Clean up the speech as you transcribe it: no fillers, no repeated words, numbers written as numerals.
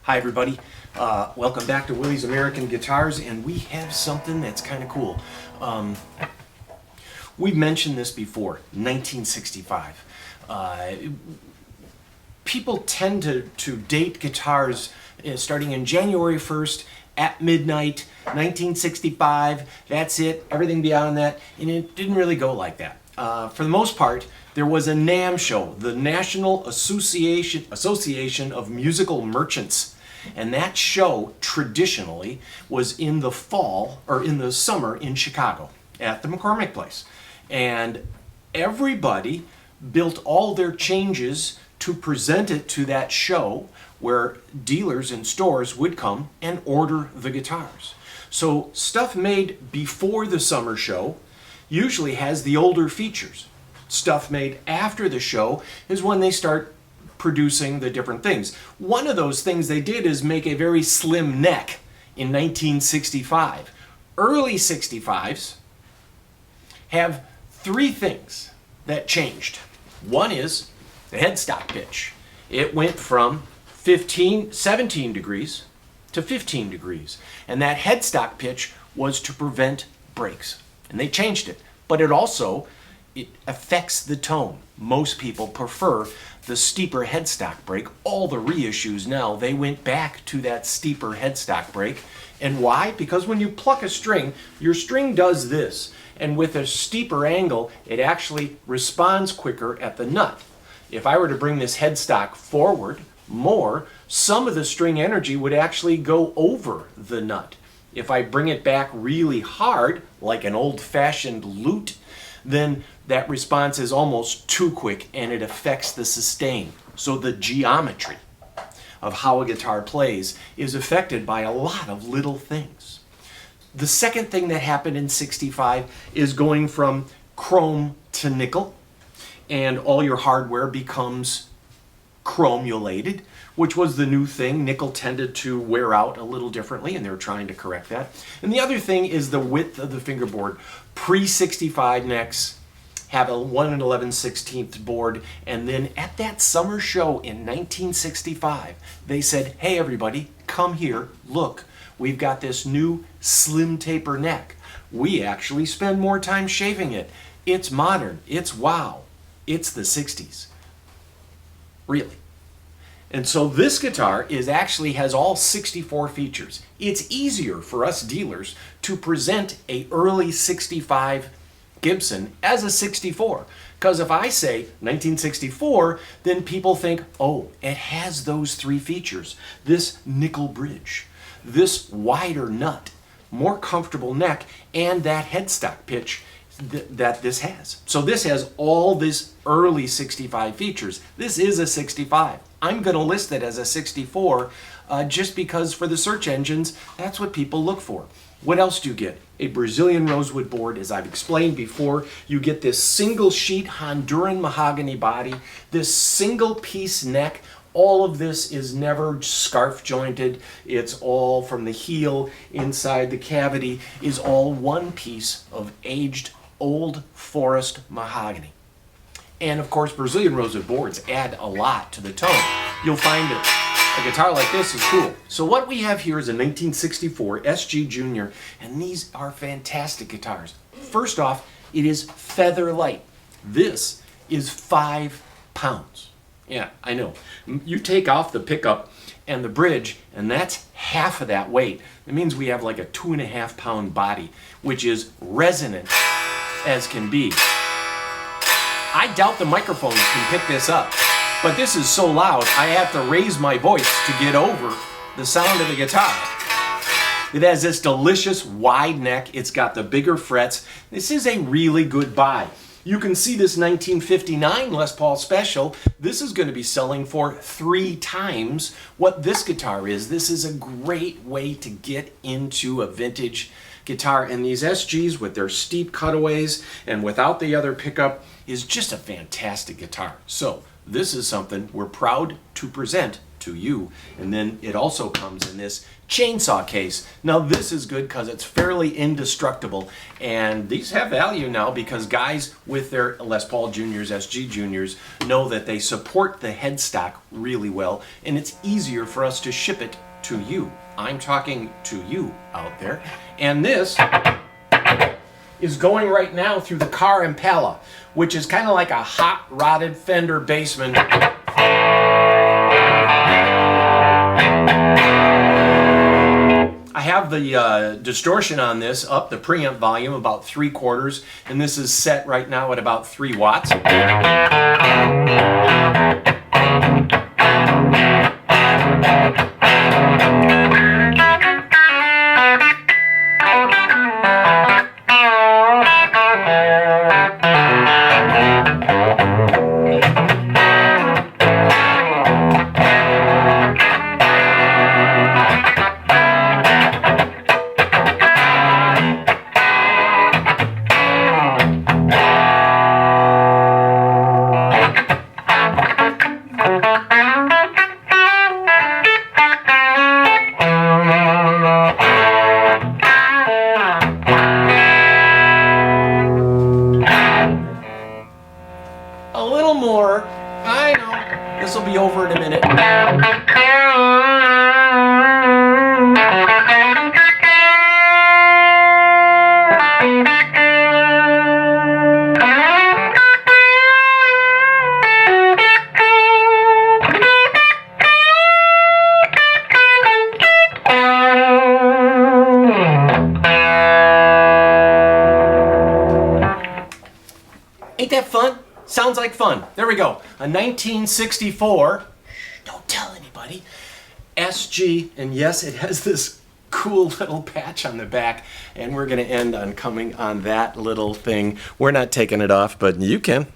Hi everybody, welcome back to Willie's American Guitars, and we have something that's kind of cool. We've mentioned this before, 1965. People tend to date guitars starting in January 1st at midnight, 1965, that's it, everything beyond that, and it didn't really go like that. For the most part, there was a NAMM show, the National Association of Musical Merchants, and that show traditionally was in the fall or in the summer in Chicago at the McCormick Place, and everybody built all their changes to present it to that show where dealers and stores would come and order the guitars. So stuff made before the summer show usually has the older features. Stuff made after the show is when they start producing the different things. One of those things they did is make a very slim neck in 1965. Early 65s have three things that changed. One is the headstock pitch. It went from 17 degrees to 15 degrees. And that headstock pitch was to prevent breaks. And they changed it. But it affects the tone. Most people prefer the steeper headstock break. All the reissues now, they went back to that steeper headstock break. And why? Because when you pluck a string, your string does this. And with a steeper angle, it actually responds quicker at the nut. If I were to bring this headstock forward more, some of the string energy would actually go over the nut. If I bring it back really hard, like an old-fashioned lute, then that response is almost too quick and it affects the sustain. So the geometry of how a guitar plays is affected by a lot of little things. The second thing that happened in 65 is going from chrome to nickel, and all your hardware becomes chromulated, which was the new thing. Nickel tended to wear out a little differently, and they're trying to correct that. And the other thing is the width of the fingerboard. Pre-65 necks have a 1 11/16 board, and then at that summer show in 1965, they said, hey everybody, come here, look, we've got this new slim taper neck. We actually spend more time shaving it. It's modern, it's wow, it's the 60s. Really. And so this guitar has all 64 features. It's easier for us dealers to present a early 65 Gibson as a 64. Because if I say 1964, then people think, oh, it has those three features. This nickel bridge, this wider nut, more comfortable neck, and that headstock pitch that this has. So this has all this early 65 features. This is a 65. I'm going to list it as a 64 just because for the search engines, that's what people look for. What else do you get? A Brazilian rosewood board, as I've explained before. You get this single sheet Honduran mahogany body, this single piece neck. All of this is never scarf jointed. It's all from the heel inside the cavity is all one piece of aged old forest mahogany. And of course, Brazilian rosewood boards add a lot to the tone. You'll find that a guitar like this is cool. So what we have here is a 1964 SG Junior, and these are fantastic guitars. First off, it is feather light. This is 5 pounds. Yeah, I know. You take off the pickup and the bridge, and that's half of that weight. It means we have like a 2.5 pound body, which is resonant as can be. I doubt the microphones can pick this up, but this is so loud I have to raise my voice to get over the sound of the guitar. It has this delicious wide neck. It's got the bigger frets. This is a really good buy. You can see this 1959 Les Paul Special. This is going to be selling for 3 times what this guitar is. This is a great way to get into a vintage guitar, and these SGs with their steep cutaways and without the other pickup is just a fantastic guitar. So this is something we're proud to present to you. And then it also comes in this chainsaw case. Now this is good because it's fairly indestructible, and these have value now because guys with their Les Paul Juniors, SG Juniors, know that they support the headstock really well, and it's easier for us to ship it to you. I'm talking to you out there. And this is going right now through the car Impala, which is kind of like a hot rotted fender bassman. I have the distortion on this up, the preamp volume, about 3/4, and this is set right now at about 3 watts. A little more. I know. This will be over in a minute. Ain't that fun? Sounds like fun. There we go. A 1964, don't tell anybody, SG, and yes, it has this cool little patch on the back, and we're going to end on coming on that little thing. We're not taking it off, but you can.